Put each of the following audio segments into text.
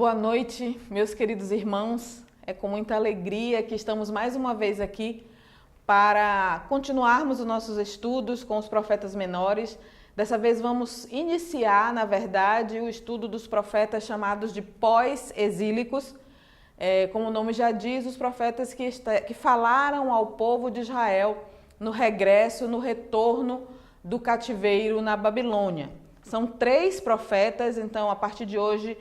Boa noite, meus queridos irmãos. É com muita alegria que estamos mais uma vez aqui para continuarmos os nossos estudos com os profetas menores. Dessa vez vamos iniciar, na verdade, o estudo dos profetas chamados de pós-exílicos. Como o nome já diz, os profetas que falaram ao povo de Israel no regresso, no retorno do cativeiro na Babilônia. São 3 profetas, então a partir de hoje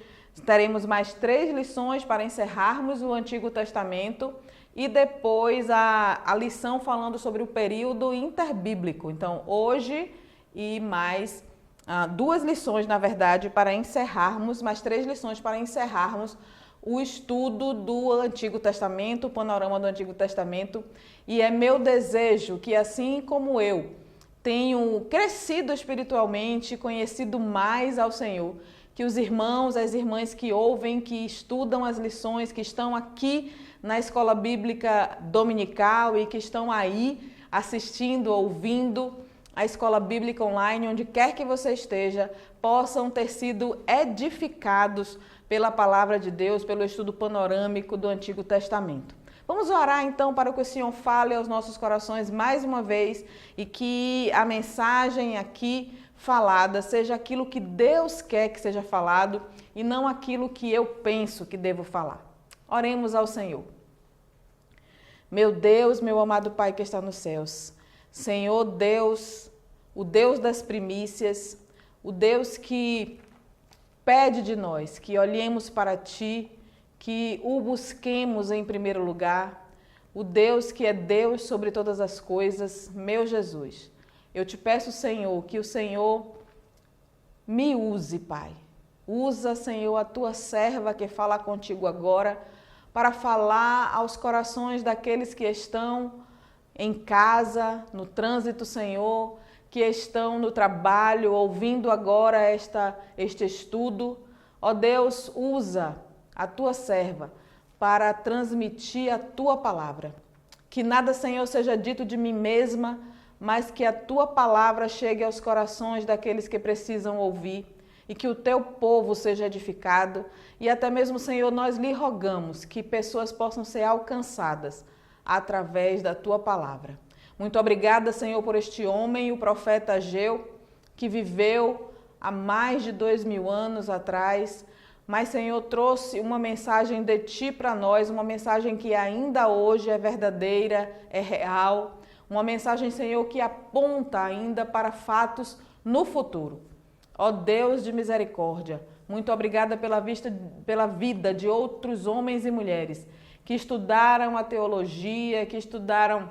teremos mais 3 lições para encerrarmos o Antigo Testamento e depois a lição falando sobre o período interbíblico. Então hoje e mais 2 lições, na verdade, para encerrarmos, mais 3 lições para encerrarmos o estudo do Antigo Testamento, o panorama do Antigo Testamento. E é meu desejo que, assim como eu tenho crescido espiritualmente, conhecido mais ao Senhor, que os irmãos, as irmãs que ouvem, que estudam as lições, que estão aqui na Escola Bíblica Dominical e que estão aí assistindo, ouvindo a Escola Bíblica Online, onde quer que você esteja, possam ter sido edificados pela Palavra de Deus, pelo estudo panorâmico do Antigo Testamento. Vamos orar então para que o Senhor fale aos nossos corações mais uma vez e que a mensagem aqui falada seja aquilo que Deus quer que seja falado e não aquilo que eu penso que devo falar. Oremos ao Senhor. Meu Deus, meu amado Pai que está nos céus, Senhor Deus, o Deus das primícias, o Deus que pede de nós que olhemos para Ti, que o busquemos em primeiro lugar, o Deus que é Deus sobre todas as coisas, meu Jesus. Eu te peço, Senhor, que o Senhor me use, Pai. Usa, Senhor, a Tua serva que fala contigo agora para falar aos corações daqueles que estão em casa, no trânsito, Senhor, que estão no trabalho, ouvindo agora este estudo. Ó Deus, usa a Tua serva para transmitir a Tua palavra. Que nada, Senhor, seja dito de mim mesma, mas que a Tua palavra chegue aos corações daqueles que precisam ouvir e que o Teu povo seja edificado. E até mesmo, Senhor, nós lhe rogamos que pessoas possam ser alcançadas através da Tua palavra. Muito obrigada, Senhor, por este homem, o profeta Ageu, que viveu há mais de 2000 anos atrás, mas, Senhor, trouxe uma mensagem de Ti para nós, uma mensagem que ainda hoje é verdadeira, é real, uma mensagem, Senhor, que aponta ainda para fatos no futuro. Ó Deus de misericórdia, muito obrigada pela vida de outros homens e mulheres que estudaram a teologia, que estudaram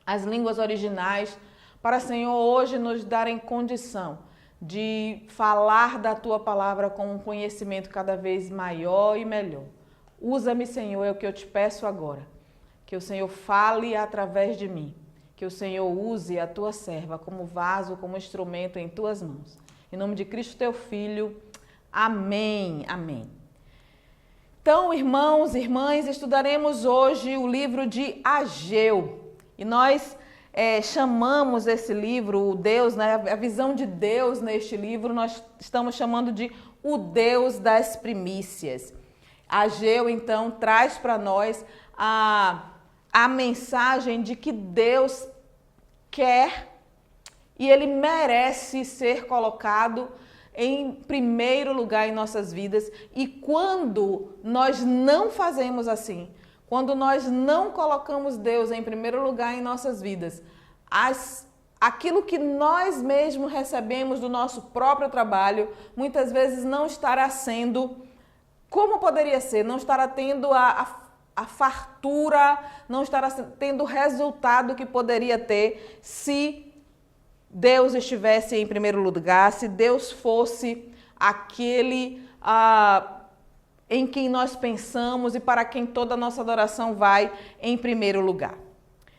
as línguas originais, para, Senhor, hoje nos darem condição de falar da Tua palavra com um conhecimento cada vez maior e melhor. Usa-me, Senhor, é o que eu te peço agora. Que o Senhor fale através de mim. Que o Senhor use a Tua serva como vaso, como instrumento em Tuas mãos. Em nome de Cristo, Teu Filho. Amém. Amém. Então, irmãos e irmãs, estudaremos hoje o livro de Ageu. E nós chamamos esse livro, o Deus, né, a visão de Deus neste livro, nós estamos chamando de o Deus das primícias. Ageu, então, traz para nós a mensagem de que Deus quer e Ele merece ser colocado em primeiro lugar em nossas vidas. E quando nós não fazemos assim, quando nós não colocamos Deus em primeiro lugar em nossas vidas, aquilo que nós mesmos recebemos do nosso próprio trabalho, muitas vezes não estará sendo como poderia ser, não estará tendo a fartura, não estará tendo o resultado que poderia ter se Deus estivesse em primeiro lugar, se Deus fosse aquele em quem nós pensamos e para quem toda a nossa adoração vai em primeiro lugar.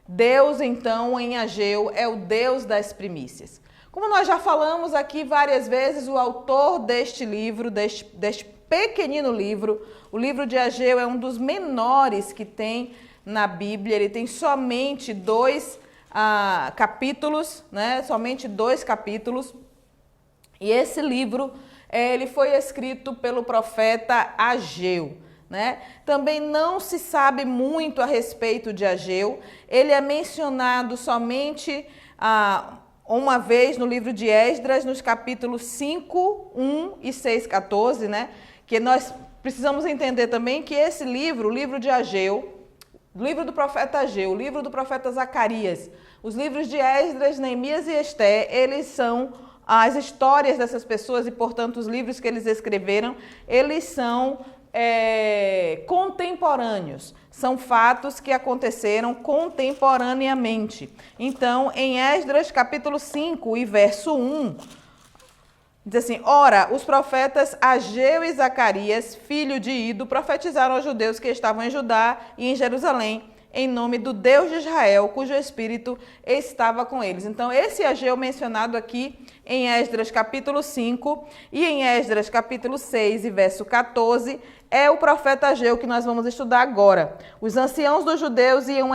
Deus, então, em Ageu, é o Deus das primícias. Como nós já falamos aqui várias vezes, o autor deste livro, deste pequenino livro, o livro de Ageu é um dos menores que tem na Bíblia. Ele tem somente 2 capítulos, né? Somente 2 capítulos. E esse livro, ele foi escrito pelo profeta Ageu, né? Também não se sabe muito a respeito de Ageu. Ele é mencionado somente uma vez no livro de Esdras, nos capítulos 5, 1 e 6, 14, né? Que nós precisamos entender também que esse livro, o livro de Ageu, o livro do profeta Ageu, o livro do profeta Zacarias, os livros de Esdras, Neemias e Esté, eles são as histórias dessas pessoas e, portanto, os livros que eles escreveram, eles são contemporâneos. São fatos que aconteceram contemporaneamente. Então, em Esdras, capítulo 5 e verso 1, diz assim: ora, os profetas Ageu e Zacarias, filho de Ido, profetizaram aos judeus que estavam em Judá e em Jerusalém, em nome do Deus de Israel, cujo espírito estava com eles. Então, esse Ageu mencionado aqui em Esdras capítulo 5 e em Esdras capítulo 6 e verso 14, é o profeta Ageu que nós vamos estudar agora. Os anciãos dos judeus iam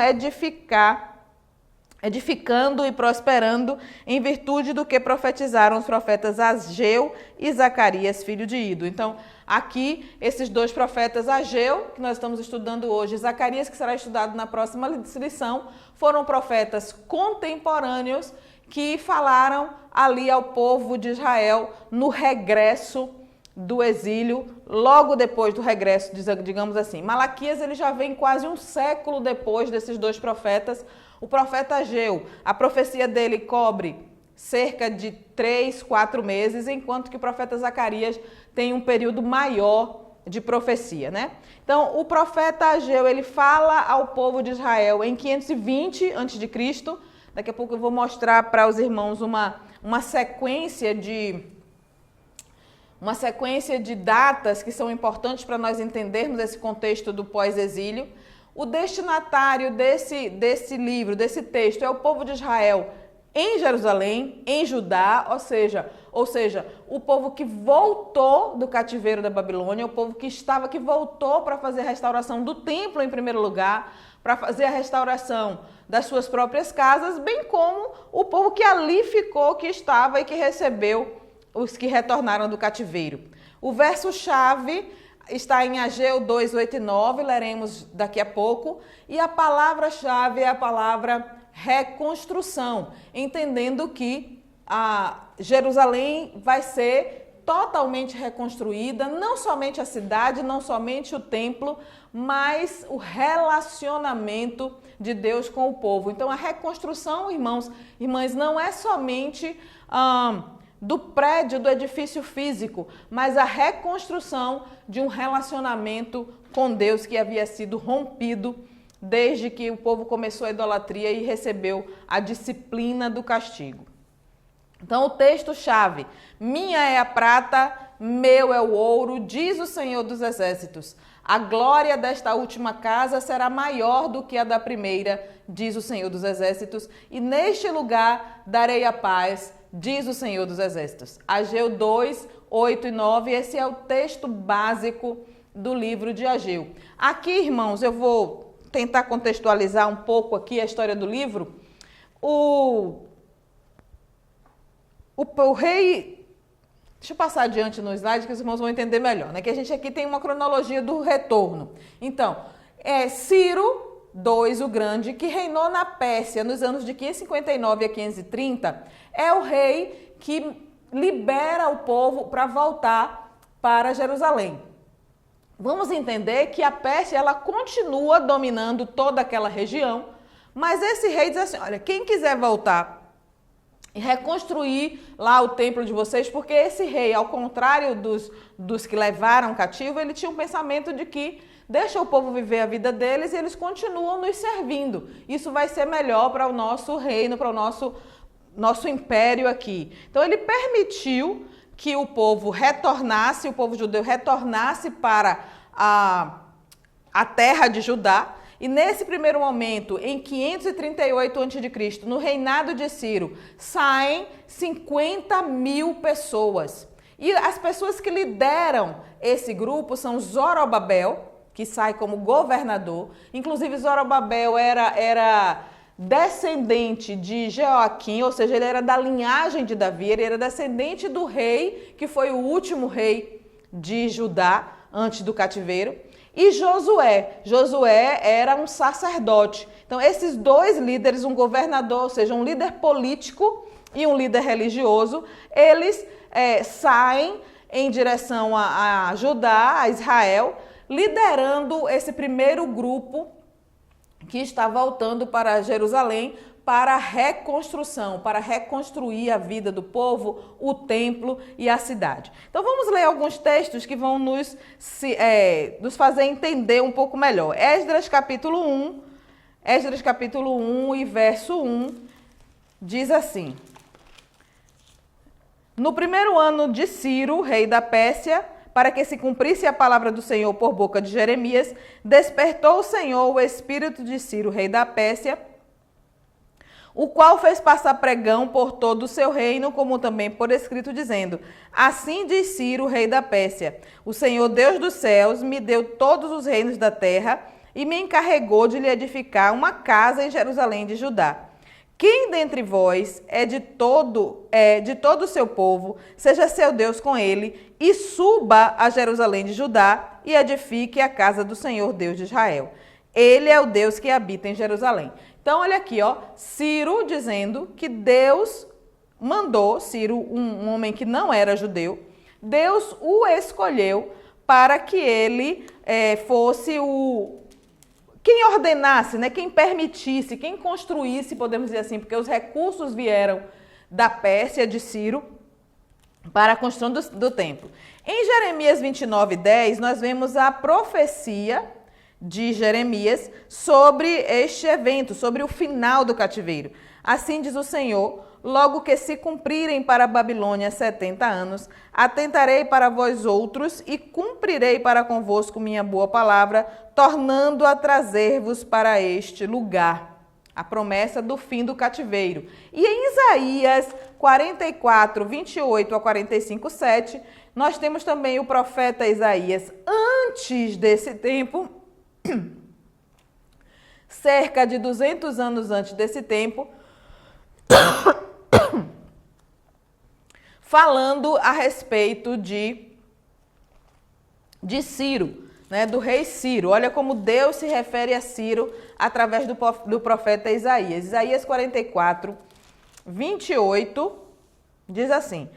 edificando e prosperando em virtude do que profetizaram os profetas Ageu e Zacarias, filho de Ido. Então, aqui, esses dois profetas, Ageu, que nós estamos estudando hoje, e Zacarias, que será estudado na próxima lição, foram profetas contemporâneos que falaram ali ao povo de Israel no regresso do exílio, logo depois do regresso, digamos assim. Malaquias, ele já vem quase um século depois desses dois profetas. O profeta Ageu, a profecia dele cobre cerca de 3, 4 meses, enquanto que o profeta Zacarias tem um período maior de profecia, né? Então, o profeta Ageu, ele fala ao povo de Israel em 520 a.C. Daqui a pouco eu vou mostrar para os irmãos uma sequência de datas que são importantes para nós entendermos esse contexto do pós-exílio. O destinatário desse livro, desse texto, é o povo de Israel em Jerusalém, em Judá, ou seja, o povo que voltou do cativeiro da Babilônia, o povo que voltou para fazer a restauração do templo em primeiro lugar, para fazer a restauração das suas próprias casas, bem como o povo que ali ficou, que estava e que recebeu os que retornaram do cativeiro. O verso-chave está em Ageu 2, 8 e 9, leremos daqui a pouco, e a palavra-chave é a palavra reconstrução, entendendo que Jerusalém vai ser totalmente reconstruída, não somente a cidade, não somente o templo, mas o relacionamento de Deus com o povo. Então, a reconstrução, irmãos, irmãs, não é somente do prédio, do edifício físico, mas a reconstrução de um relacionamento com Deus que havia sido rompido desde que o povo começou a idolatria e recebeu a disciplina do castigo. Então, o texto-chave: minha é a prata, meu é o ouro, diz o Senhor dos Exércitos. A glória desta última casa será maior do que a da primeira, diz o Senhor dos Exércitos, e neste lugar darei a paz, diz o Senhor dos Exércitos. Ageu 2, 8 e 9, esse é o texto básico do livro de Ageu. Aqui, irmãos, eu vou tentar contextualizar um pouco aqui a história do livro. O rei... Deixa eu passar adiante no slide que os irmãos vão entender melhor, né? Que a gente aqui tem uma cronologia do retorno. Então, Ciro II, o Grande, que reinou na Pérsia nos anos de 559 a 530, é o rei que libera o povo para voltar para Jerusalém. Vamos entender que a Pérsia, ela continua dominando toda aquela região, mas esse rei diz assim: olha, quem quiser voltar e reconstruir lá o templo de vocês, porque esse rei, ao contrário dos que levaram cativo, ele tinha um pensamento de que deixa o povo viver a vida deles e eles continuam nos servindo. Isso vai ser melhor para o nosso reino, para o nosso império aqui. Então, ele permitiu que o povo judeu retornasse para a terra de Judá. E nesse primeiro momento, em 538 a.C., no reinado de Ciro, saem 50 mil pessoas. E as pessoas que lideram esse grupo são Zorobabel, que sai como governador. Inclusive, Zorobabel era descendente de Jeoaquim, ou seja, ele era da linhagem de Davi, ele era descendente do rei, que foi o último rei de Judá antes do cativeiro. E Josué era um sacerdote. Então, esses dois líderes, um governador, ou seja, um líder político e um líder religioso, eles saem em direção a Judá, a Israel, liderando esse primeiro grupo que está voltando para Jerusalém para a reconstrução, para reconstruir a vida do povo, o templo e a cidade. Então vamos ler alguns textos que vão nos fazer entender um pouco melhor. Esdras capítulo 1 e verso 1 diz assim: No primeiro ano de Ciro, rei da Pérsia, para que se cumprisse a palavra do Senhor por boca de Jeremias, despertou o Senhor o espírito de Ciro, rei da Pérsia, o qual fez passar pregão por todo o seu reino, como também por escrito, dizendo: Assim diz Ciro, rei da Pérsia: O Senhor Deus dos céus me deu todos os reinos da terra e me encarregou de lhe edificar uma casa em Jerusalém de Judá. Quem dentre vós é de todo o seu povo, seja seu Deus com ele, e suba a Jerusalém de Judá e edifique a casa do Senhor Deus de Israel. Ele é o Deus que habita em Jerusalém. Então, olha aqui, ó, Ciro dizendo que Deus mandou, Ciro, um homem que não era judeu, Deus o escolheu para que ele fosse quem ordenasse, né, quem permitisse, quem construísse, podemos dizer assim, porque os recursos vieram da Pérsia, de Ciro, para a construção do templo. Em Jeremias 29:10, nós vemos a profecia de Jeremias sobre este evento, sobre o final do cativeiro. Assim diz o Senhor: logo que se cumprirem para a Babilônia 70 anos, atentarei para vós outros e cumprirei para convosco minha boa palavra, tornando a trazer-vos para este lugar. A promessa do fim do cativeiro. E em Isaías 44, 28 a 45, 7, nós temos também o profeta Isaías antes desse tempo, cerca de 200 anos antes desse tempo, falando a respeito de Ciro, né, do rei Ciro. Olha como Deus se refere a Ciro através do profeta Isaías. Isaías 44, 28, diz assim: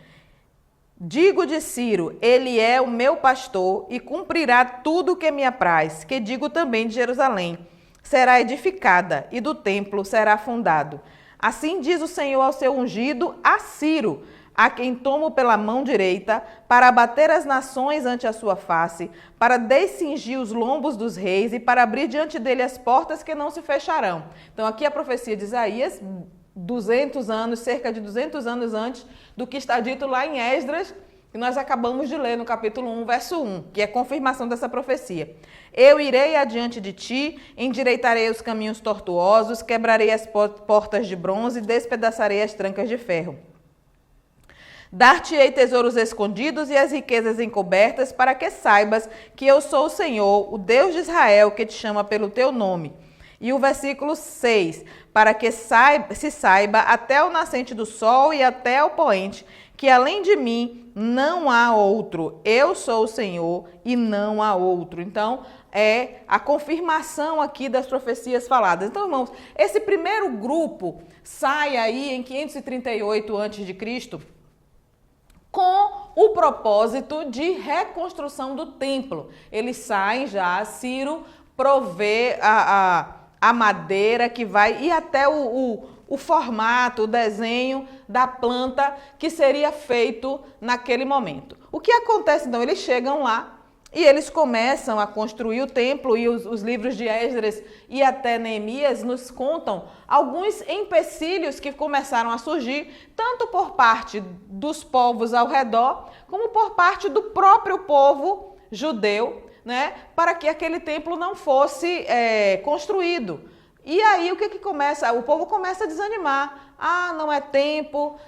Digo de Ciro, ele é o meu pastor e cumprirá tudo o que me apraz, que digo também de Jerusalém, será edificada e do templo será fundado. Assim diz o Senhor ao seu ungido, a Ciro, a quem tomo pela mão direita, para abater as nações ante a sua face, para descingir os lombos dos reis e para abrir diante dele as portas que não se fecharão. Então aqui a profecia de Isaías, 200 anos, cerca de 200 anos antes do que está dito lá em Esdras, que nós acabamos de ler no capítulo 1, verso 1, que é a confirmação dessa profecia. Eu irei adiante de ti, endireitarei os caminhos tortuosos, quebrarei as portas de bronze e despedaçarei as trancas de ferro. Dar-te-ei tesouros escondidos e as riquezas encobertas, para que saibas que eu sou o Senhor, o Deus de Israel, que te chama pelo teu nome. E o versículo 6, para que se saiba até o nascente do sol e até o poente, que além de mim não há outro. Eu sou o Senhor e não há outro. Então, é a confirmação aqui das profecias faladas. Então, irmãos, esse primeiro grupo sai aí em 538 a.C., com o propósito de reconstrução do templo. Eles saem já, Ciro provê a madeira que vai, e até o formato, o desenho da planta que seria feito naquele momento. O que acontece então? Eles chegam lá e eles começam a construir o templo, e os livros de Esdras e até Neemias nos contam alguns empecilhos que começaram a surgir, tanto por parte dos povos ao redor, como por parte do próprio povo judeu, né, para que aquele templo não fosse construído. E aí o que começa? O povo começa a desanimar. Ah, não é tempo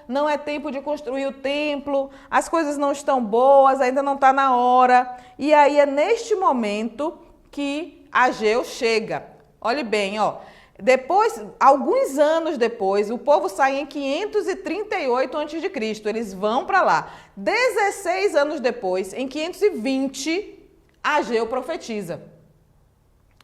de construir o templo, as coisas não estão boas, ainda não está na hora. E aí é neste momento que Ageu chega. Olhe bem, ó, Depois, alguns anos depois, o povo sai em 538 a.C., eles vão para lá. 16 anos depois, em 520, Ageu profetiza.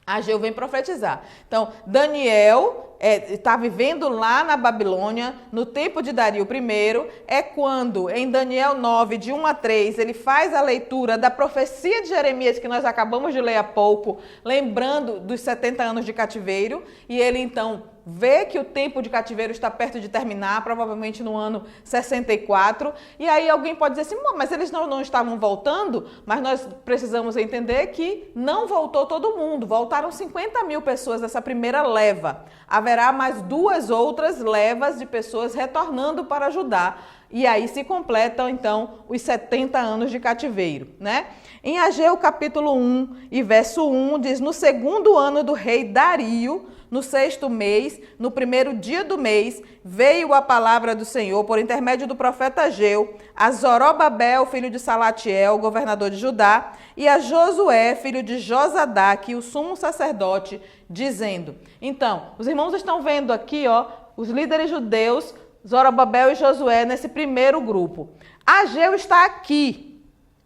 Ageu vem profetizar. Então, Daniel está vivendo lá na Babilônia, no tempo de Dario I, é quando, em Daniel 9, de 1 a 3, ele faz a leitura da profecia de Jeremias, que nós acabamos de ler há pouco, lembrando dos 70 anos de cativeiro, e ele, então, vê que o tempo de cativeiro está perto de terminar, provavelmente no ano 64, e aí alguém pode dizer assim, mas eles não estavam voltando, mas nós precisamos entender que não voltou todo mundo, voltaram 50 mil pessoas dessa primeira leva, haverá mais 2 outras levas de pessoas retornando para Judá, e aí se completam então os 70 anos de cativeiro, né? Em Ageu capítulo 1 e verso 1 diz, no 2º ano do rei Dario, no 6º mês, no 1º dia do mês, veio a palavra do Senhor por intermédio do profeta Ageu, a Zorobabel, filho de Salatiel, governador de Judá, e a Josué, filho de Josadaque, o sumo sacerdote, dizendo. Então, os irmãos estão vendo aqui, ó, os líderes judeus, Zorobabel e Josué, nesse primeiro grupo. Ageu está aqui,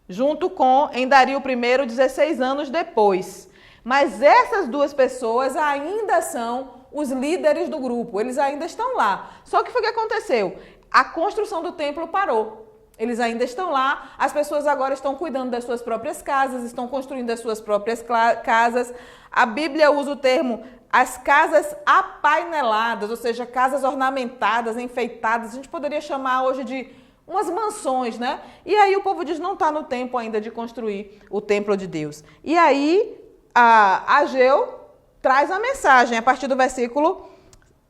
junto com, em Dario I, 16 anos depois. Mas essas 2 pessoas ainda são os líderes do grupo, eles ainda estão lá. Só que foi o que aconteceu? A construção do templo parou. Eles ainda estão lá, as pessoas agora estão cuidando das suas próprias casas, estão construindo as suas próprias casas. A Bíblia usa o termo as casas apaineladas, ou seja, casas ornamentadas, enfeitadas. A gente poderia chamar hoje de umas mansões, né? E aí o povo diz, não está no tempo ainda de construir o templo de Deus. E aí Ageu traz a mensagem a partir do versículo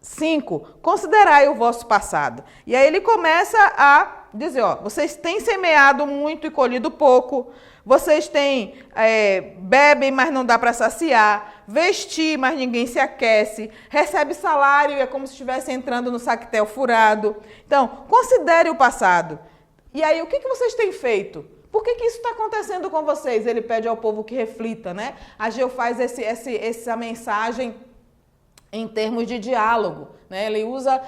5. Considerai o vosso passado. E aí ele começa a dizer, ó, vocês têm semeado muito e colhido pouco, vocês têm, bebem, mas não dá para saciar, vestir, mas ninguém se aquece, recebe salário e é como se estivesse entrando no saquetel furado. Então, considere o passado. E aí, o que vocês têm feito? Por que isso está acontecendo com vocês? Ele pede ao povo que reflita, né? Ageu faz essa mensagem em termos de diálogo, né? Ele usa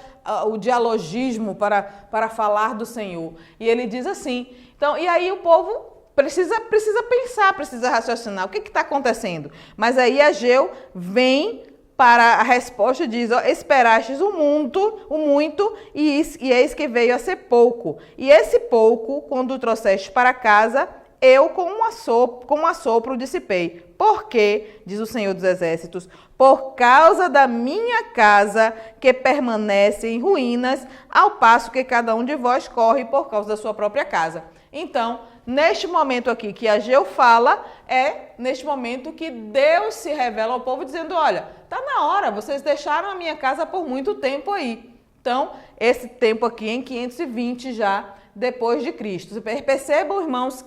o dialogismo para falar do Senhor. E ele diz assim, então, e aí o povo precisa pensar, precisa raciocinar. O que está acontecendo? Mas aí Ageu vem para a resposta e diz, ó, esperastes o muito, e eis que veio a ser pouco. E esse pouco, quando o trouxeste para casa, eu com um assopro dissipei. Porque, diz o Senhor dos Exércitos, por causa da minha casa que permanece em ruínas, ao passo que cada um de vós corre por causa da sua própria casa. Então, neste momento aqui que Ageu fala, é neste momento que Deus se revela ao povo dizendo, olha, está na hora, vocês deixaram a minha casa por muito tempo aí. Então, esse tempo aqui em 520 já depois de Cristo. Percebam, irmãos,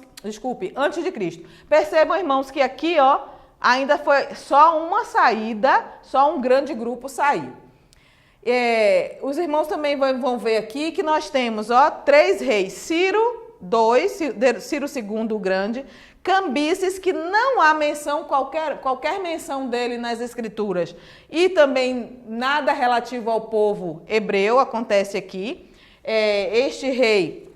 antes de Cristo. Percebam, irmãos, que aqui, ó, ainda foi só uma saída, só um grande grupo saiu. Os irmãos também vão ver aqui que nós temos, ó, 3 reis, Ciro II, o Grande, Cambises, que não há menção, qualquer menção dele nas Escrituras, e também nada relativo ao povo hebreu acontece aqui. Este rei,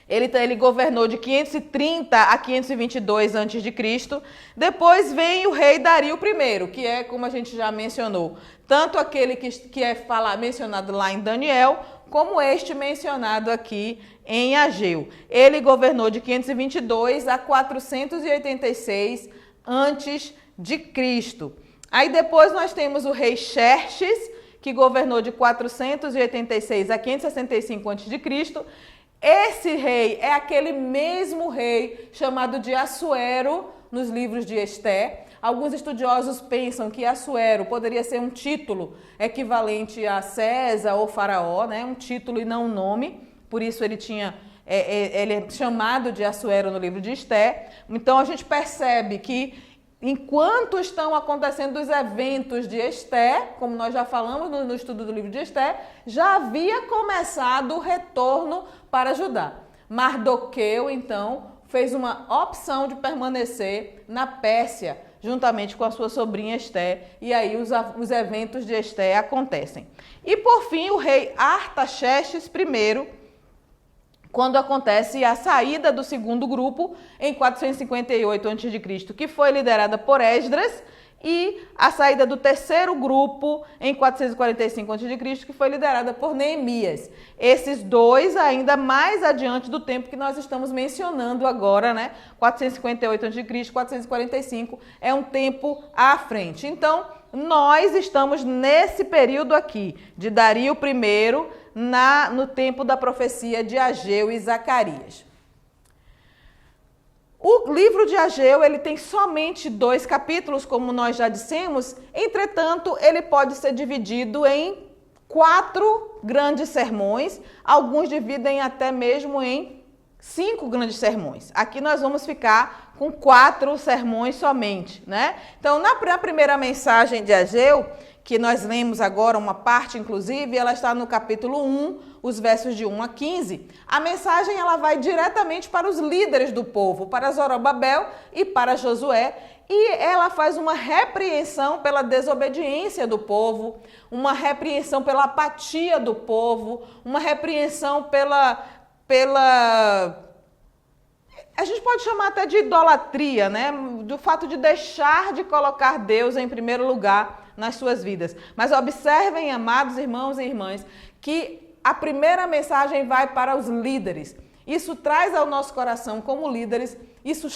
ele governou de 530 a 522 a.C. Depois vem o rei Dario I, que é, como a gente já mencionou, tanto aquele que é mencionado lá em Daniel, como este mencionado aqui em Ageu. Ele governou de 522 a 486 a.C. Aí depois nós temos o rei Xerxes, que governou de 486 a 565 a.C. Esse rei é aquele mesmo rei chamado de Assuero nos livros de Esté. Alguns estudiosos pensam que Assuero poderia ser um título equivalente a César ou Faraó, né? Um título e não um nome. Por isso ele é chamado de Assuero no livro de Esté. Então a gente percebe que enquanto estão acontecendo os eventos de Esté, como nós já falamos no estudo do livro de Esté, já havia começado o retorno para Judá. Mardoqueu, então, fez uma opção de permanecer na Pérsia, juntamente com a sua sobrinha Esté, e aí os eventos de Esté acontecem. E por fim, o rei Artaxerxes I, quando acontece a saída do segundo grupo em 458 a.C., que foi liderada por Esdras, e a saída do terceiro grupo em 445 a.C., que foi liderada por Neemias. Esses dois ainda mais adiante do tempo que nós estamos mencionando agora, né? 458 a.C., 445 é um tempo à frente. Então, nós estamos nesse período aqui, de Dario I, no tempo da profecia de Ageu e Zacarias. O livro de Ageu, ele tem somente 2 capítulos, como nós já dissemos, entretanto, ele pode ser dividido em 4 grandes sermões, alguns dividem até mesmo em 5 grandes sermões. Aqui nós vamos ficar com 4 sermões somente, né? Então, na primeira mensagem de Ageu, que nós lemos agora, uma parte inclusive, ela está no capítulo 1, os versos de 1 a 15. A mensagem ela vai diretamente para os líderes do povo, para Zorobabel e para Josué, e ela faz uma repreensão pela desobediência do povo, uma repreensão pela apatia do povo, uma repreensão pela a gente pode chamar até de idolatria, né? Do fato de deixar de colocar Deus em primeiro lugar nas suas vidas. Mas observem, amados irmãos e irmãs, que a primeira mensagem vai para os líderes. Isso traz ao nosso coração como líderes, isso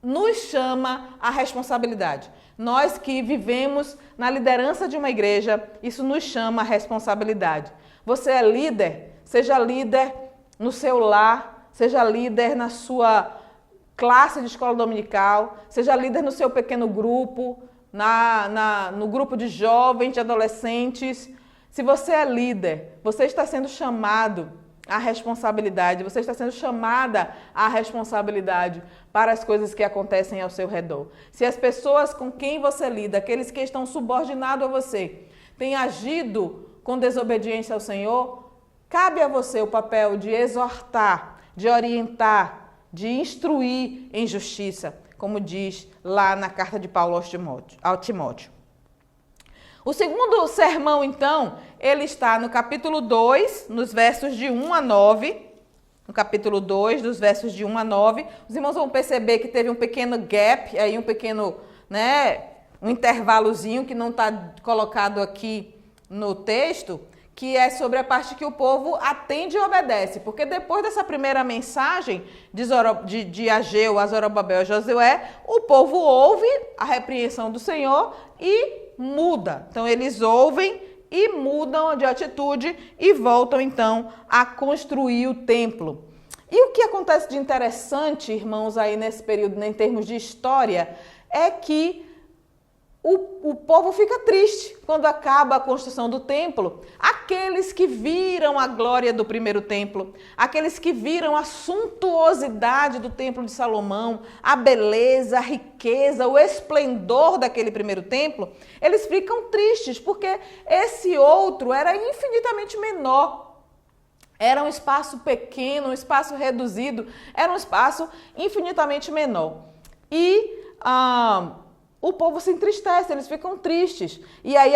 nos chama a responsabilidade. Nós que vivemos na liderança de uma igreja, isso nos chama a responsabilidade. Você é líder, seja líder no seu lar, seja líder na sua classe de escola dominical, seja líder no seu pequeno grupo, no grupo de jovens, de adolescentes. Se você é líder, você está sendo chamado à responsabilidade, você está sendo chamada à responsabilidade para as coisas que acontecem ao seu redor. Se as pessoas com quem você lida, aqueles que estão subordinados a você, têm agido com desobediência ao Senhor, cabe a você o papel de exortar, de orientar, de instruir em justiça, como diz lá na carta de Paulo ao Timóteo. O segundo sermão, então, ele está no capítulo 2, nos versos de 1 a 9. No capítulo 2, dos versos de 1 a 9. Os irmãos vão perceber que teve um pequeno gap, aí um pequeno, um intervalozinho que não está colocado aqui no texto, que é sobre a parte que o povo atende e obedece. Porque depois dessa primeira mensagem de Ageu a Zorobabel e Josué, o povo ouve a repreensão do Senhor e muda. Então, eles ouvem e mudam de atitude e voltam, então, a construir o templo. E o que acontece de interessante, irmãos, aí nesse período, em termos de história, é que o povo fica triste quando acaba a construção do templo. Aqueles que viram a glória do primeiro templo, aqueles que viram a suntuosidade do templo de Salomão, a beleza, a riqueza, o esplendor daquele primeiro templo, eles ficam tristes porque esse outro era infinitamente menor. Era um espaço pequeno, um espaço reduzido, era um espaço infinitamente menor. E o povo se entristece, eles ficam tristes. E aí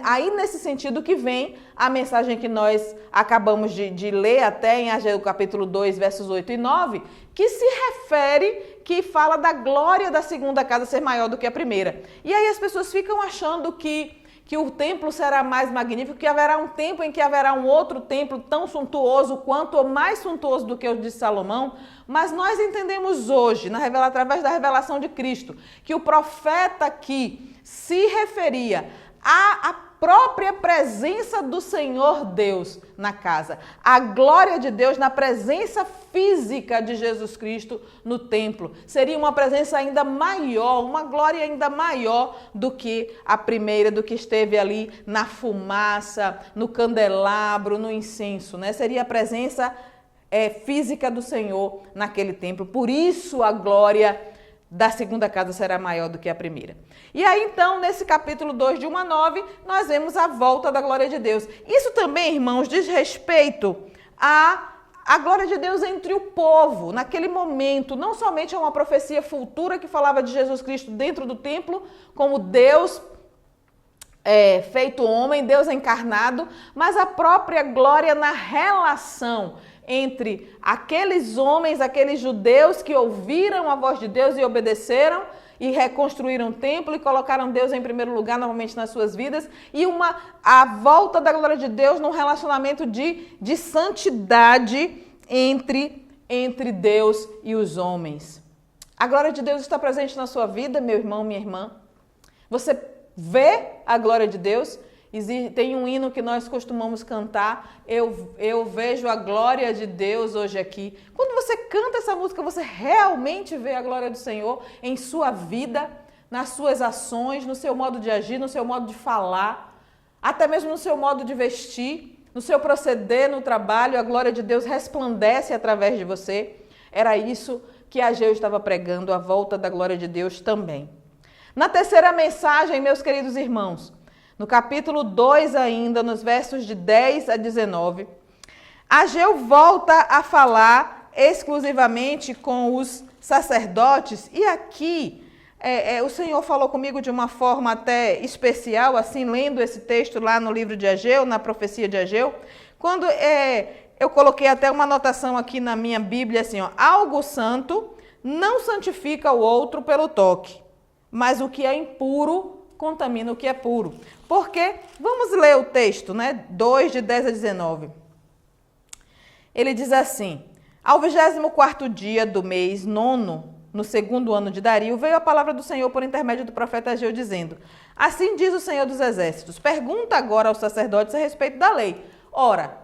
aí nesse sentido que vem a mensagem que nós acabamos de ler até em Ageu capítulo 2, versos 8 e 9, que se refere, que fala da glória da segunda casa ser maior do que a primeira. E aí as pessoas ficam achando que o templo será mais magnífico, que haverá um tempo em que haverá um outro templo tão suntuoso quanto ou mais suntuoso do que o de Salomão, mas nós entendemos hoje, através da revelação de Cristo, que o profeta aqui se referia à própria presença do Senhor Deus na casa, a glória de Deus na presença física de Jesus Cristo no templo. Seria uma presença ainda maior, uma glória ainda maior do que a primeira, do que esteve ali na fumaça, no candelabro, no incenso, né? Seria a presença física do Senhor naquele templo. Por isso a glória da segunda casa será maior do que a primeira. E aí, então, nesse capítulo 2, de 1 a 9, nós vemos a volta da glória de Deus. Isso também, irmãos, diz respeito a glória de Deus entre o povo, naquele momento. Não somente é uma profecia futura que falava de Jesus Cristo dentro do templo, como Deus feito homem, Deus encarnado, mas a própria glória na relação entre aqueles homens, aqueles judeus que ouviram a voz de Deus e obedeceram e reconstruíram o templo e colocaram Deus em primeiro lugar novamente nas suas vidas, e a volta da glória de Deus num relacionamento de santidade entre Deus e os homens. A glória de Deus está presente na sua vida, meu irmão, minha irmã. Você vê a glória de Deus? Tem um hino que nós costumamos cantar, eu vejo a glória de Deus hoje aqui. Quando você canta essa música, você realmente vê a glória do Senhor em sua vida, nas suas ações, no seu modo de agir, no seu modo de falar, até mesmo no seu modo de vestir, no seu proceder no trabalho, a glória de Deus resplandece através de você. Era isso que Ageu estava pregando, a volta da glória de Deus também. Na terceira mensagem, meus queridos irmãos, no capítulo 2 ainda, nos versos de 10 a 19, Ageu volta a falar exclusivamente com os sacerdotes, e aqui o Senhor falou comigo de uma forma até especial, assim, lendo esse texto lá no livro de Ageu, na profecia de Ageu, quando eu coloquei até uma anotação aqui na minha Bíblia, assim, ó, algo santo não santifica o outro pelo toque, mas o que é impuro contamina o que é puro. Porque, vamos ler o texto, né? 2, de 10 a 19. Ele diz assim: ao 24º dia do mês nono, no segundo ano de Dario, veio a palavra do Senhor por intermédio do profeta Ageu, dizendo: assim diz o Senhor dos Exércitos, pergunta agora aos sacerdotes a respeito da lei. Ora,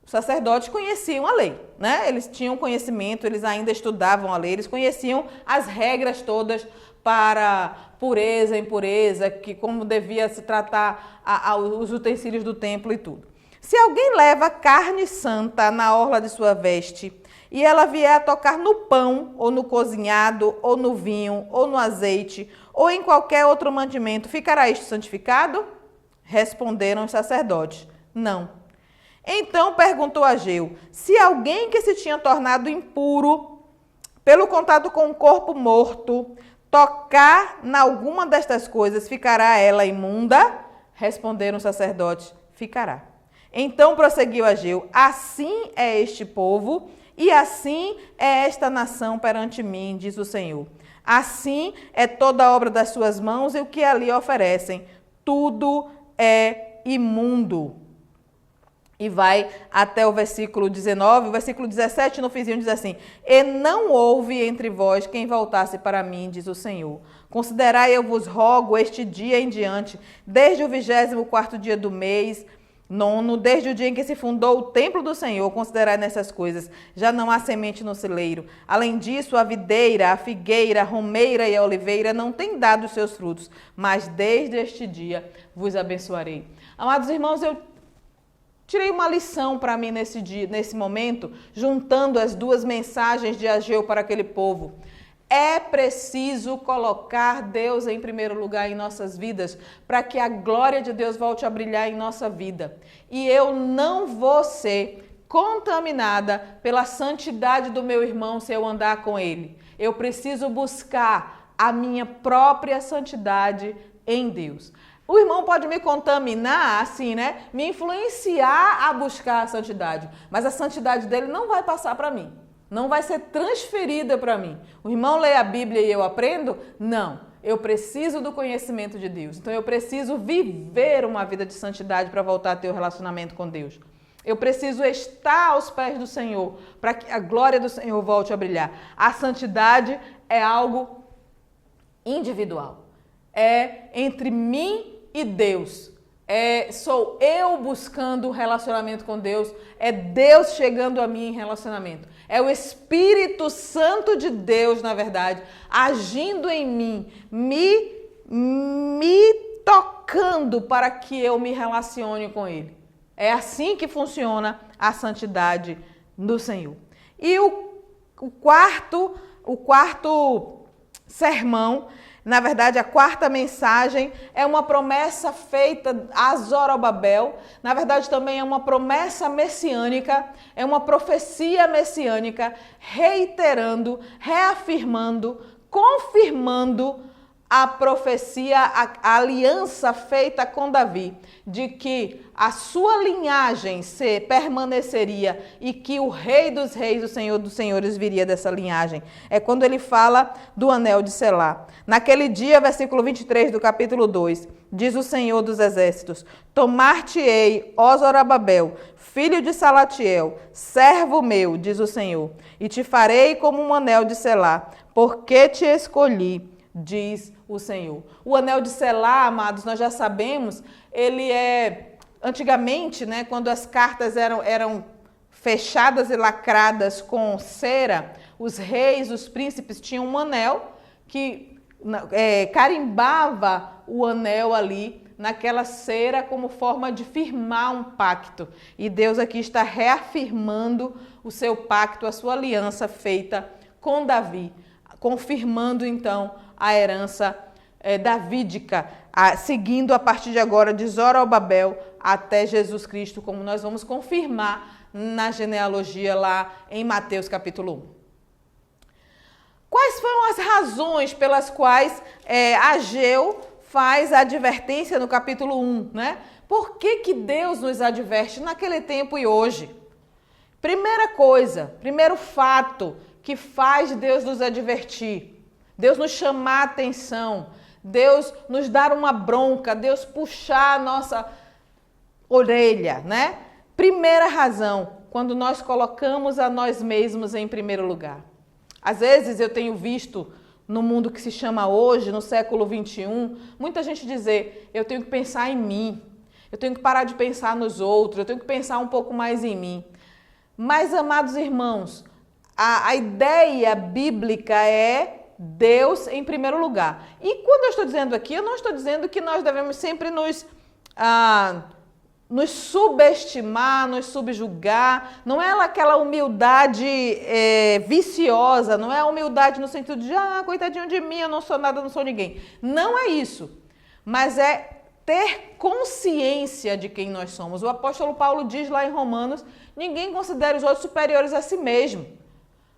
os sacerdotes conheciam a lei, né? Eles tinham conhecimento, eles ainda estudavam a lei, eles conheciam as regras todas para pureza, impureza, que como devia se tratar os utensílios do templo e tudo. Se alguém leva carne santa na orla de sua veste e ela vier a tocar no pão, ou no cozinhado, ou no vinho, ou no azeite, ou em qualquer outro mandamento, ficará isto santificado? Responderam os sacerdotes: não. Então perguntou Ageu: se alguém que se tinha tornado impuro pelo contato com o corpo morto tocar em alguma destas coisas, ficará ela imunda? Responderam os sacerdotes: ficará. Então prosseguiu Ageu: assim é este povo e assim é esta nação perante mim, diz o Senhor. Assim é toda a obra das suas mãos e o que ali oferecem. Tudo é imundo. E vai até o versículo 19, o versículo 17 no finzinho diz assim: e não houve entre vós quem voltasse para mim, diz o Senhor. Considerai, eu vos rogo, este dia em diante, desde o 24º dia do mês nono, desde o dia em que se fundou o templo do Senhor, considerai nessas coisas. Já não há semente no celeiro. Além disso, a videira, a figueira, a romeira e a oliveira não têm dado os seus frutos, mas desde este dia vos abençoarei. Amados irmãos, eu tirei uma lição para mim nesse momento, juntando as duas mensagens de Ageu para aquele povo. É preciso colocar Deus em primeiro lugar em nossas vidas, para que a glória de Deus volte a brilhar em nossa vida. E eu não vou ser contaminada pela santidade do meu irmão se eu andar com ele. Eu preciso buscar a minha própria santidade em Deus. O irmão pode me contaminar, assim, né? Me influenciar a buscar a santidade, mas a santidade dele não vai passar para mim. Não vai ser transferida para mim. O irmão lê a Bíblia e eu aprendo? Não. Eu preciso do conhecimento de Deus. Então eu preciso viver uma vida de santidade para voltar a ter o relacionamento com Deus. Eu preciso estar aos pés do Senhor para que a glória do Senhor volte a brilhar. A santidade é algo individual. É entre mim e Deus. Sou eu buscando um relacionamento com Deus, é Deus chegando a mim em relacionamento. É o Espírito Santo de Deus, na verdade, agindo em mim, me tocando para que eu me relacione com Ele. É assim que funciona a santidade do Senhor. E o quarto sermão Na verdade, a quarta mensagem é uma promessa feita a Zorobabel. Na verdade, também é uma promessa messiânica, é uma profecia messiânica, reiterando, reafirmando, confirmando a profecia, a aliança feita com Davi, de que a sua linhagem permaneceria e que o Rei dos Reis, o Senhor dos Senhores, viria dessa linhagem. É quando ele fala do anel de Selá. Naquele dia, versículo 23 do capítulo 2, diz o Senhor dos Exércitos: Tomar-te-ei, ó Zorobabel, filho de Salatiel, servo meu, diz o Senhor, e te farei como um anel de Selá, porque te escolhi, diz o Senhor. O anel de Selá, amados, nós já sabemos, ele é, antigamente, né, quando as cartas eram fechadas e lacradas com cera, os reis, os príncipes tinham um anel que carimbava o anel ali naquela cera como forma de firmar um pacto. E Deus aqui está reafirmando o seu pacto, a sua aliança feita com Davi, confirmando então a herança davídica, seguindo a partir de agora de Zorobabel até Jesus Cristo, como nós vamos confirmar na genealogia lá em Mateus capítulo 1. Quais foram as razões pelas quais Ageu faz a advertência no capítulo 1, né? Por que Deus nos adverte naquele tempo e hoje? Primeira coisa, primeiro fato que faz Deus nos advertir, Deus nos chamar a atenção, Deus nos dar uma bronca, Deus puxar a nossa orelha, né? Primeira razão, quando nós colocamos a nós mesmos em primeiro lugar. Às vezes eu tenho visto no mundo que se chama hoje, no século 21, muita gente dizer: eu tenho que pensar em mim, eu tenho que parar de pensar nos outros, eu tenho que pensar um pouco mais em mim. Mas, amados irmãos, a ideia bíblica é Deus em primeiro lugar. E quando eu estou dizendo aqui, eu não estou dizendo que nós devemos sempre nos subestimar, nos subjugar. Não é aquela humildade viciosa, não é a humildade no sentido de coitadinho de mim, eu não sou nada, não sou ninguém. Não é isso, mas é ter consciência de quem nós somos. O apóstolo Paulo diz lá em Romanos: ninguém considere os outros superiores a si mesmo.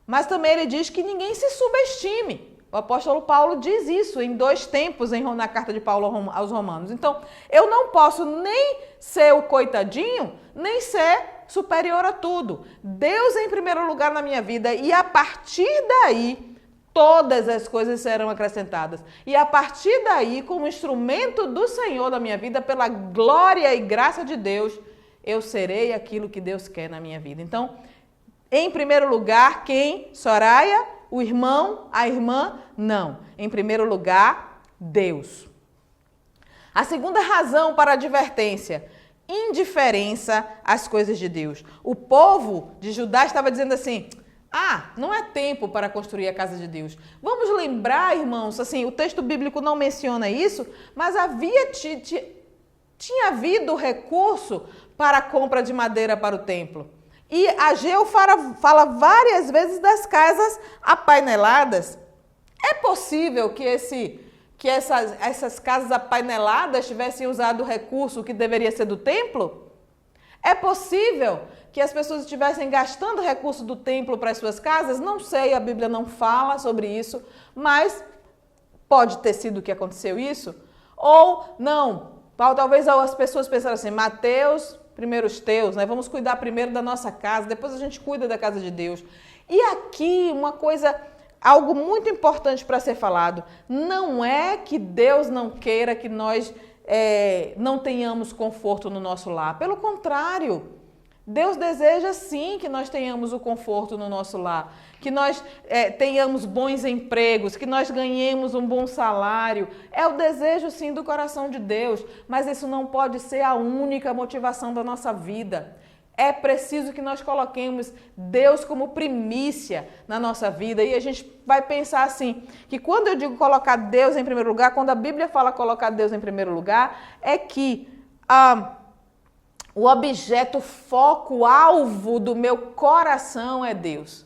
Mas também ele diz que ninguém se subestime. O apóstolo Paulo diz isso em 2 tempos na carta de Paulo aos Romanos. Então, eu não posso nem ser o coitadinho, nem ser superior a tudo. Deus em primeiro lugar na minha vida, e a partir daí, todas as coisas serão acrescentadas. E a partir daí, como instrumento do Senhor na minha vida, pela glória e graça de Deus, eu serei aquilo que Deus quer na minha vida. Então, em primeiro lugar, quem? Soraya? O irmão? A irmã? Não. Em primeiro lugar, Deus. A segunda razão para a advertência: indiferença às coisas de Deus. O povo de Judá estava dizendo assim: não é tempo para construir a casa de Deus. Vamos lembrar, irmãos, assim, o texto bíblico não menciona isso, mas tinha havido recurso para a compra de madeira para o templo. E Ageu fala várias vezes das casas apaineladas. É possível que essas casas apaineladas tivessem usado o recurso que deveria ser do templo? É possível que as pessoas estivessem gastando recurso do templo para as suas casas? Não sei, a Bíblia não fala sobre isso, mas pode ter sido que aconteceu isso. Ou não, talvez as pessoas pensaram assim: Mateus, primeiro os teus, né? Vamos cuidar primeiro da nossa casa, depois a gente cuida da casa de Deus. E aqui algo muito importante para ser falado: não é que Deus não queira que nós não tenhamos conforto no nosso lar. Pelo contrário, Deus deseja sim que nós tenhamos o conforto no nosso lar, que nós tenhamos bons empregos, que nós ganhemos um bom salário. É o desejo sim do coração de Deus, mas isso não pode ser a única motivação da nossa vida. É preciso que nós coloquemos Deus como primícia na nossa vida. E a gente vai pensar assim, que quando eu digo colocar Deus em primeiro lugar, quando a Bíblia fala colocar Deus em primeiro lugar, é que o objeto, foco, alvo do meu coração é Deus.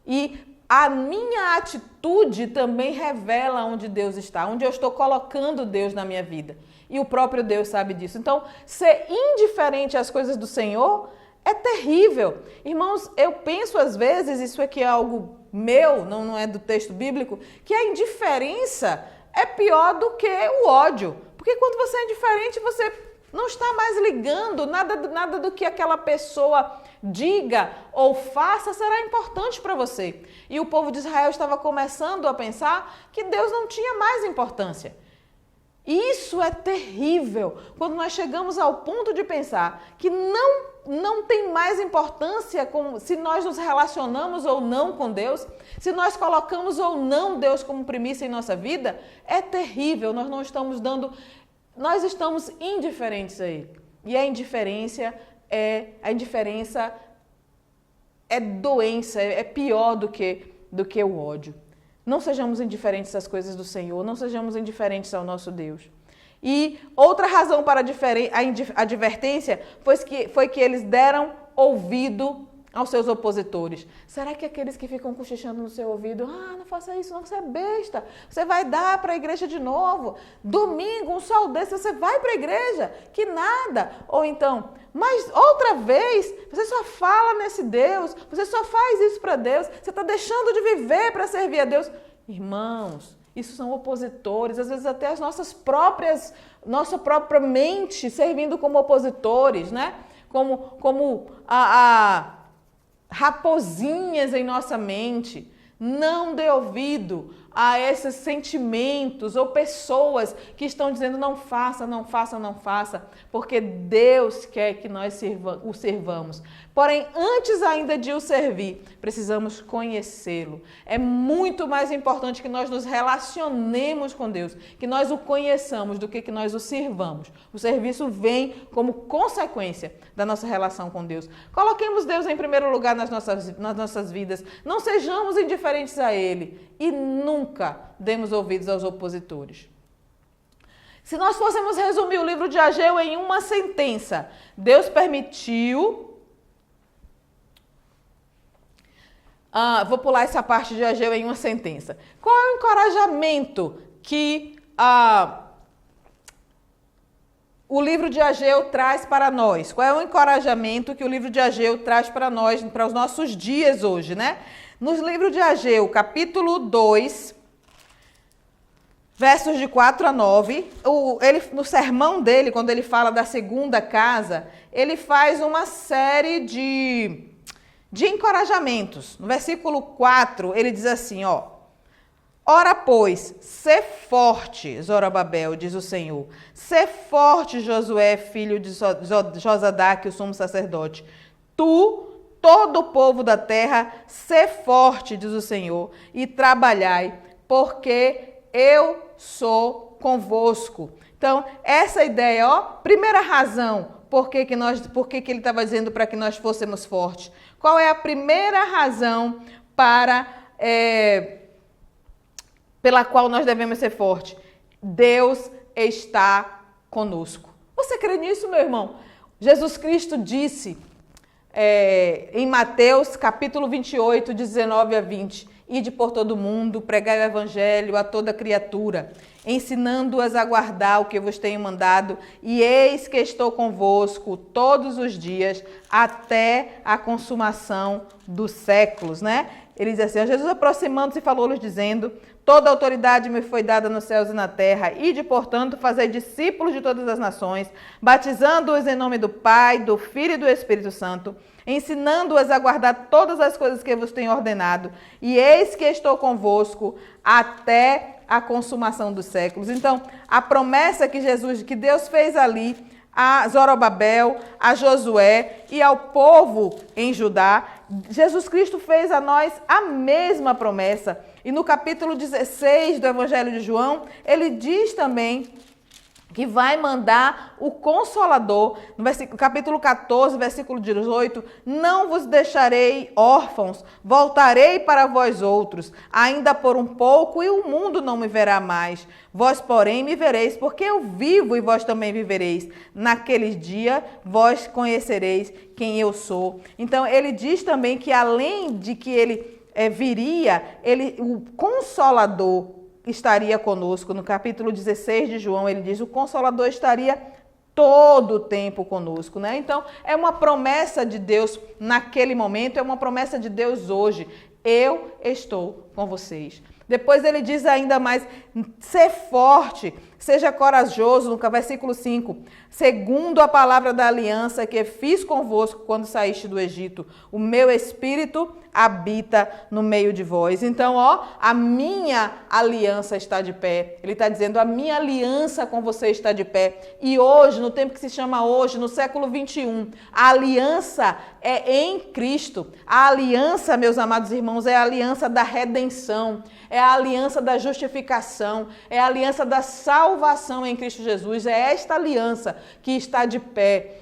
E a minha atitude também revela onde Deus está, onde eu estou colocando Deus na minha vida. E o próprio Deus sabe disso. Então, ser indiferente às coisas do Senhor é terrível. Irmãos, eu penso às vezes, isso aqui é algo meu, não é do texto bíblico, que a indiferença é pior do que o ódio. Porque quando você é indiferente, você não está mais ligando, nada do que aquela pessoa diga ou faça será importante para você. E o povo de Israel estava começando a pensar que Deus não tinha mais importância. Isso é terrível, quando nós chegamos ao ponto de pensar que não tem mais importância se nós nos relacionamos ou não com Deus, se nós colocamos ou não Deus como premissa em nossa vida, é terrível, nós estamos indiferentes a Ele. E a indiferença é doença, é pior do que o ódio. Não sejamos indiferentes às coisas do Senhor, não sejamos indiferentes ao nosso Deus. E outra razão para a advertência foi que eles deram ouvido aos seus opositores. Será que aqueles que ficam cochichando no seu ouvido, não faça isso, não, você é besta, você vai dar para a igreja de novo, domingo, um sol desse, você vai para a igreja, que nada. Ou então, mas outra vez, você só fala nesse Deus, você só faz isso para Deus, você está deixando de viver para servir a Deus. Irmãos, isso são opositores, às vezes até nossa própria mente servindo como opositores, né? Como raposinhas em nossa mente. Não dê ouvido a esses sentimentos ou pessoas que estão dizendo não faça, não faça, não faça, porque Deus quer que nós o servamos. Porém, antes ainda de o servir, precisamos conhecê-lo. É muito mais importante que nós nos relacionemos com Deus, que nós o conheçamos do que nós o sirvamos. O serviço vem como consequência da nossa relação com Deus. Coloquemos Deus em primeiro lugar nas nossas vidas. Não sejamos indiferentes a Ele e nunca demos ouvidos aos opositores. Se nós fôssemos resumir o livro de Ageu em uma sentença, Deus permitiu... vou pular essa parte de Ageu em uma sentença. Qual é o encorajamento que o livro de Ageu traz para nós? Qual é o encorajamento que o livro de Ageu traz para nós, para os nossos dias hoje, né? No livro de Ageu, capítulo 2, versos de 4 a 9, no sermão dele, quando ele fala da segunda casa, ele faz uma série de encorajamentos. No versículo 4, ele diz assim, ora, pois, sê forte, Zorobabel, diz o Senhor. Sê forte, Josué, filho de Josadaque, o sumo sacerdote. Tu, todo o povo da terra, sê forte, diz o Senhor, e trabalhai, porque eu sou convosco. Então, essa ideia, primeira razão, por que ele estava dizendo para que nós fôssemos fortes? Qual é a primeira razão pela qual nós devemos ser fortes? Deus está conosco. Você crê nisso, meu irmão? Jesus Cristo disse em Mateus capítulo 28, 19 a 20, ide por todo o mundo, pregai o evangelho a toda criatura, ensinando-as a guardar o que eu vos tenho mandado, e eis que estou convosco todos os dias, até a consumação dos séculos, né? Ele diz assim, Jesus aproximando-se falou-lhes dizendo, toda autoridade me foi dada nos céus e na terra, ide, portanto, fazer discípulos de todas as nações, batizando-os em nome do Pai, do Filho e do Espírito Santo, ensinando-as a guardar todas as coisas que vos tenho ordenado, e eis que estou convosco até a consumação dos séculos. Então, a promessa que Deus fez ali a Zorobabel, a Josué e ao povo em Judá, Jesus Cristo fez a nós a mesma promessa. E no capítulo 16 do Evangelho de João, ele diz também que vai mandar o Consolador. No capítulo 14, versículo 18, não vos deixarei órfãos, voltarei para vós outros, ainda por um pouco, e o mundo não me verá mais. Vós, porém, me vereis, porque eu vivo e vós também vivereis. Naquele dia, vós conhecereis quem eu sou. Então, ele diz também que além de que ele viria, o Consolador estaria conosco. No capítulo 16 de João, ele diz, o Consolador estaria todo o tempo conosco, né? Então, é uma promessa de Deus naquele momento, é uma promessa de Deus hoje. Eu estou com vocês. Depois ele diz ainda mais, ser forte, seja corajoso, no versículo 5, segundo a palavra da aliança que fiz convosco quando saíste do Egito, o meu espírito habita no meio de vós. Então, a minha aliança está de pé. Ele está dizendo, a minha aliança com você está de pé. E hoje, no tempo que se chama hoje, no século 21, a aliança é em Cristo. A aliança, meus amados irmãos, é a aliança da redenção, é a aliança da justificação, é a aliança da salvação em Cristo Jesus. É esta aliança que está de pé,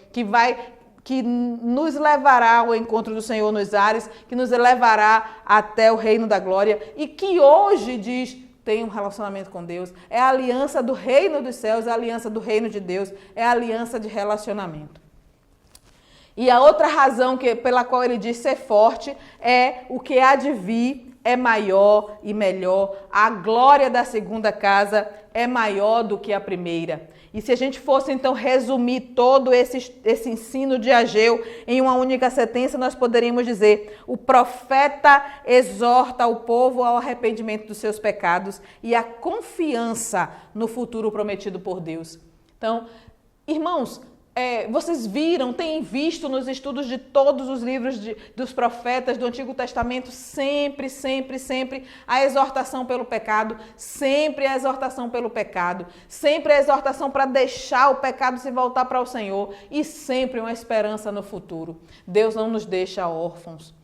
que nos levará ao encontro do Senhor nos ares, que nos levará até o reino da glória e que hoje diz, tem um relacionamento com Deus. É a aliança do reino dos céus, é a aliança do reino de Deus, é a aliança de relacionamento. E a outra razão pela qual ele diz ser forte é o que há de vir é maior e melhor. A glória da segunda casa é maior do que a primeira. E se a gente fosse, então, resumir todo esse ensino de Ageu em uma única sentença, nós poderíamos dizer, o profeta exorta o povo ao arrependimento dos seus pecados e à confiança no futuro prometido por Deus. Então, irmãos, vocês têm visto nos estudos de todos os livros dos profetas do Antigo Testamento, sempre a exortação pelo pecado, sempre a exortação pelo pecado, sempre a exortação para deixar o pecado se voltar para o Senhor e sempre uma esperança no futuro. Deus não nos deixa órfãos.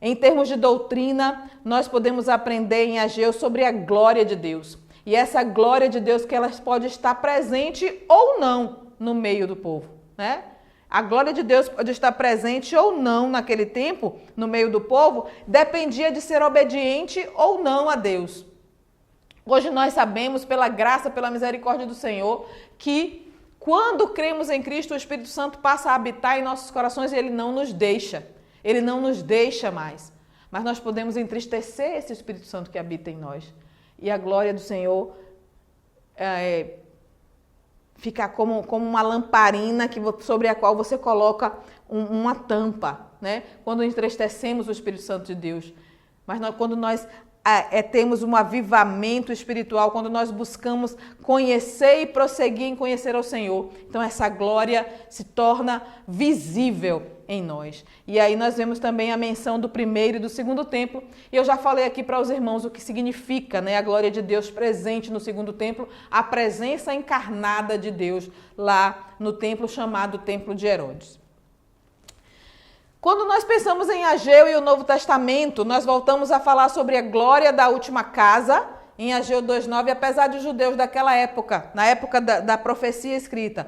Em termos de doutrina, nós podemos aprender em Ageu sobre a glória de Deus. E essa glória de Deus que ela pode estar presente ou não no meio do povo, né? A glória de Deus pode estar presente ou não naquele tempo, no meio do povo, dependia de ser obediente ou não a Deus. Hoje nós sabemos, pela graça, pela misericórdia do Senhor, que quando cremos em Cristo, o Espírito Santo passa a habitar em nossos corações e ele não nos deixa mais. Mas nós podemos entristecer esse Espírito Santo que habita em nós. E a glória do Senhor ficar como uma lamparina sobre a qual você coloca uma tampa, né? Quando entristecemos o Espírito Santo de Deus. Mas quando nós temos um avivamento espiritual, quando nós buscamos conhecer e prosseguir em conhecer ao Senhor, então essa glória se torna visível em nós. E aí nós vemos também a menção do primeiro e do segundo templo, e eu já falei aqui para os irmãos o que significa, né, a glória de Deus presente no segundo templo, a presença encarnada de Deus lá no templo chamado Templo de Herodes. Quando nós pensamos em Ageu e o Novo Testamento, nós voltamos a falar sobre a glória da última casa, em Ageu 2,9, apesar de os judeus daquela época, na época da profecia escrita,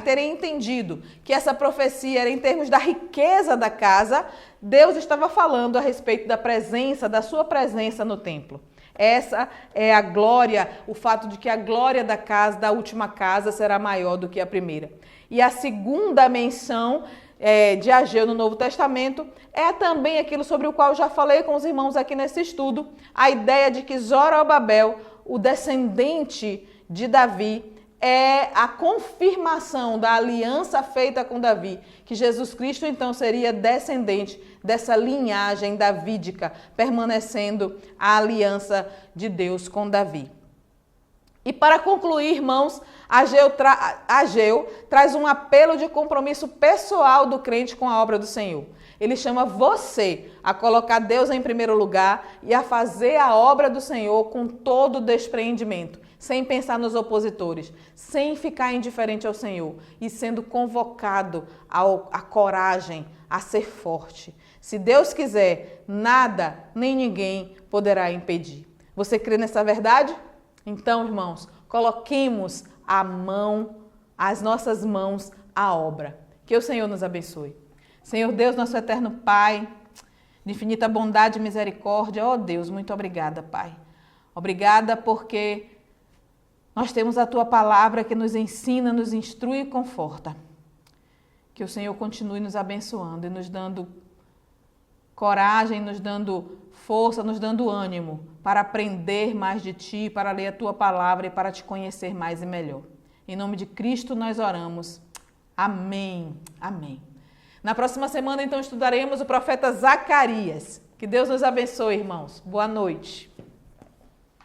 terem entendido que essa profecia era em termos da riqueza da casa, Deus estava falando a respeito da presença, da sua presença no templo. Essa é a glória, o fato de que a glória da última casa será maior do que a primeira. E a segunda menção de Ageu no Novo Testamento é também aquilo sobre o qual eu já falei com os irmãos aqui nesse estudo, a ideia de que Zorobabel, o descendente de Davi, é a confirmação da aliança feita com Davi, que Jesus Cristo então seria descendente dessa linhagem davídica, permanecendo a aliança de Deus com Davi. E para concluir, irmãos, Ageu traz um apelo de compromisso pessoal do crente com a obra do Senhor. Ele chama você a colocar Deus em primeiro lugar e a fazer a obra do Senhor com todo despreendimento, sem pensar nos opositores, sem ficar indiferente ao Senhor e sendo convocado à coragem, a ser forte. Se Deus quiser, nada nem ninguém poderá impedir. Você crê nessa verdade? Então, irmãos, coloquemos as nossas mãos à obra. Que o Senhor nos abençoe. Senhor Deus, nosso eterno Pai, de infinita bondade e misericórdia, ó Deus, muito obrigada, Pai. Obrigada porque nós temos a Tua palavra que nos ensina, nos instrui e conforta. Que o Senhor continue nos abençoando e nos dando coragem, nos dando força, nos dando ânimo para aprender mais de Ti, para ler a Tua palavra e para Te conhecer mais e melhor. Em nome de Cristo nós oramos. Amém. Amém. Na próxima semana, então, estudaremos o profeta Zacarias. Que Deus nos abençoe, irmãos. Boa noite.